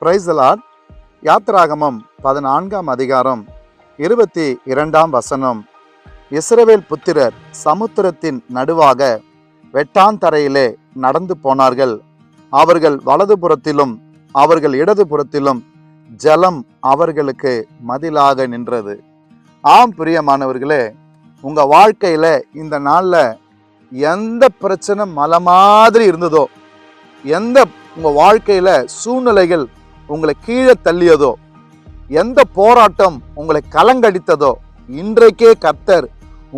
Praise the Lord. யாத்திராகமம் 14ஆம் அதிகாரம் 22ஆம் வசனம். இஸ்ரவேல் புத்திரர் சமுத்திரத்தின் நடுவாக வெட்டாந்தரையிலே நடந்து போனார்கள். அவர்கள் வலதுபுறத்திலும் அவர்கள் இடதுபுறத்திலும் ஜலம் அவர்களுக்கு மதிலாக நின்றது. ஆம் பிரியமானவர்களே, உங்க வாழ்க்கையில இந்த நாள்ல எந்த பிரச்சனை மலை மாதிரி இருந்ததோ, எந்த உங்க வாழ்க்கையில சூழ்நிலைகள் உங்களை கீழே தள்ளியதோ, எந்த போராட்டம் உங்களை கலங்கடித்ததோ, இன்றைக்கே கர்த்தர்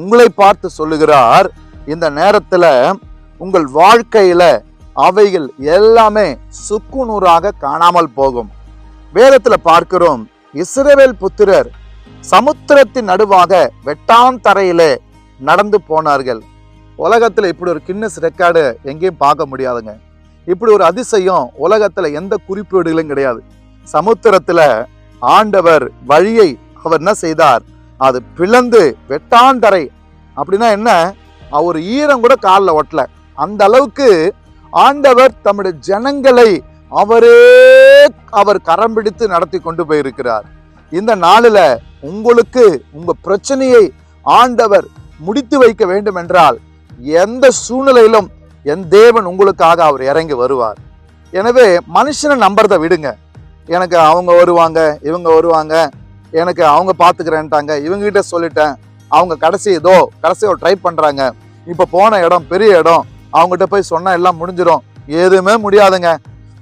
உங்களை பார்த்து சொல்லுகிறார், இந்த நேரத்துல உங்கள் வாழ்க்கையில அவைகள் எல்லாமே சுக்குநூறாக காணாமல் போகும். வேதத்துல பார்க்கிறோம், இஸ்ரவேல் புத்திரர் சமுத்திரத்தின் நடுவாக வெட்டாந்தரையிலே நடந்து போனார்கள். உலகத்துல இப்படி ஒரு கின்னஸ் ரெக்கார்டு எங்கேயும் பார்க்க முடியாதுங்க. இப்படி ஒரு அதிசயம் உலகத்துல எந்த குறிப்பீடுகளும் கிடையாது. சமுத்திரத்துல ஆண்டவர் வழியை அவர் என்ன செய்தார், அது பிளந்து வெட்டாந்தரை. அப்படின்னா என்ன, அவர் ஈரம் கூட காலில் ஒட்டல. அந்த அளவுக்கு ஆண்டவர் தம்முடைய ஜனங்களை அவர் கரம் பிடித்து நடத்தி கொண்டு போயிருக்கிறார். இந்த நாளில உங்களுக்கு உங்க பிரச்சனையை ஆண்டவர் முடித்து வைக்க வேண்டும் என்றால் எந்த சூழ்நிலையிலும் என் தேவன் உங்களுக்காக அவர் இறங்கி வருவார். எனவே மனுஷனை நம்புறதை விடுங்க. எனக்கு அவங்க வருவாங்க, இவங்க வருவாங்க, எனக்கு அவங்க பார்த்துக்கிறேன்ட்டாங்க, இவங்க கிட்ட சொல்லிட்டேன், அவங்க கடைசி ட்ரை பண்றாங்க, இப்ப போன இடம் பெரிய இடம், அவங்ககிட்ட போய் சொன்னா எல்லாம் முடிஞ்சிடும். எதுவுமே முடியாதுங்க.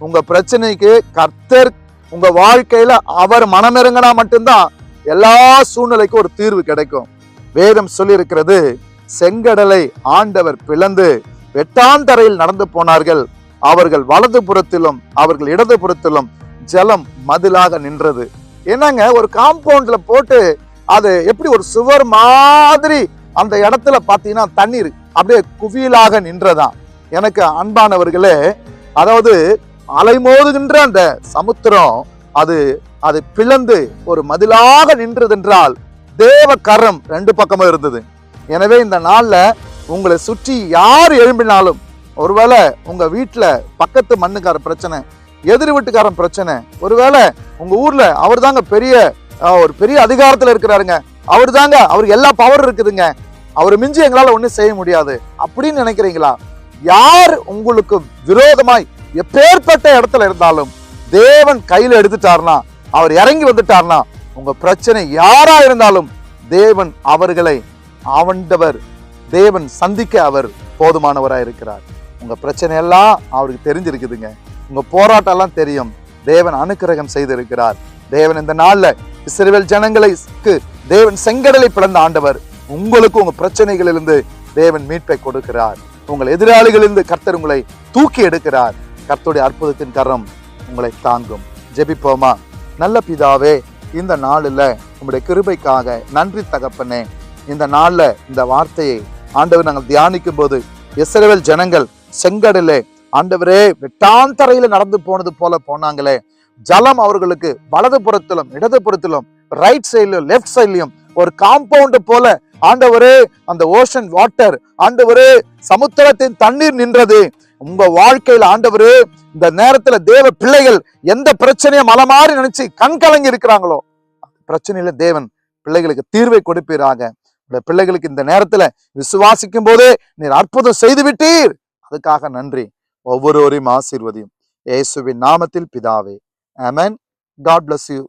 உங்க பிரச்சனைக்கு கர்த்தர் உங்க வாழ்க்கையில அவர் மனமிறங்கினா மட்டும்தான் எல்லா சூழ்நிலைக்கும் ஒரு தீர்வு கிடைக்கும். வேதம் சொல்லி இருக்கிறது, செங்கடலை ஆண்டவர் பிளந்து வெட்டாந்தரையில் நடந்து போனார்கள். அவர்கள் வலது புறத்திலும் அவர்கள் இடது புறத்திலும் ஜலம் மதிலாக நின்றது. என்னங்க, ஒரு காம்பவுண்ட்ல போட்டு அது எப்படி ஒரு சுவர் மாதிரி அந்த இடத்துல பாத்தீங்கன்னா தண்ணீர் அப்படியே குவியலாக நின்றதான். எனக்கு அன்பானவர்களே, அதாவது அலைமோதுகின்ற அந்த சமுத்திரம் அது பிளந்து ஒரு மதிலாக நின்றது என்றால் தேவ கரம் ரெண்டு பக்கமும் இருந்தது. எனவே இந்த நாள்ல உங்களை சுற்றி யார் எழும்பினாலும், ஒருவேளை உங்க வீட்டுல பக்கத்து மண்ணுக்கார பிரச்சனை, எதிர் வீட்டுக்காரன் பிரச்சனை, ஒருவேளை உங்க ஊர்ல அவர் தாங்க ஒரு பெரிய அதிகாரத்துல இருக்கிறாருங்க, அவருக்கு எல்லா பவர் இருக்குதுங்க, அவர் மிஞ்சி எங்களால ஒண்ணும் செய்ய முடியாது அப்படின்னு நினைக்கிறீங்களா? யார் உங்களுக்கு விரோதமாய் எப்பேற்பட்ட இடத்துல இருந்தாலும் தேவன் கையில எடுத்துட்டார்னா, அவர் இறங்கி வந்துட்டார்னா, உங்க பிரச்சனை யாரா இருந்தாலும் தேவன் அவர்களை தேவன் சந்திக்க அவர் போதுமானவராக இருக்கிறார். உங்க பிரச்சனை எல்லாம் அவருக்கு தெரிஞ்சிருக்குதுங்க. உங்க போராட்டம் எல்லாம் தெரியும். தேவன் அனுக்கிரகம் செய்திருக்கிறார். தேவன் இந்த நாள்ல இஸ்ரவேல் ஜனங்களுக்கு தேவன் செங்கடலை பிளந்த ஆண்டவர். உங்களுக்கு உங்க பிரச்சனைகளிலிருந்து தேவன் மீட்பை கொடுக்கிறார். உங்கள் எதிராளிகளிலிருந்து கர்த்தர் உங்களை தூக்கி எடுக்கிறார். கர்த்தருடைய அற்புதத்தின் கரம் உங்களை தாங்கும். ஜெபிப்போமா. நல்ல பிதாவே, இந்த நாளில் உங்களுடைய கிருபைக்காக நன்றி தகப்பனே. இந்த நாள்ல இந்த வார்த்தையை ஆண்டவர் நாங்கள் தியானிக்கும் போது, இஸ்ரவேல் ஜனங்கள் செங்கடலே ஆண்டவரே வெட்டாந்தரையில நடந்து போனது போல போனாங்களே, ஜலம் அவர்களுக்கு வலது புறத்திலும் இடது புறத்திலும் ரைட் சைட்லயும் லெப்ட் சைட்லயும் ஒரு காம்பவுண்ட் போல ஆண்டவரே அந்த ஓஷன் வாட்டர், ஆண்டவரே சமுத்திரத்தின் தண்ணீர் நின்றது. உங்க வாழ்க்கையில ஆண்டவரே இந்த நேரத்துல தேவ பிள்ளைகள் எந்த பிரச்சனையை மலை மாறி நினைச்சு கண் கலங்கி இருக்கிறாங்களோ, பிரச்சனையில தேவன் பிள்ளைகளுக்கு தீர்வை கொடுப்பீராக. பிள்ளைகளுக்கு இந்த நேரத்துல விசுவாசிக்கும் போதே நீர் அற்புதம் செய்து விட்டீர், அதுக்காக நன்றி. ஒவ்வொருவரையும் ஆசீர்வதியும். இயேசுவின் நாமத்தில் பிதாவே, ஆமென். God bless you.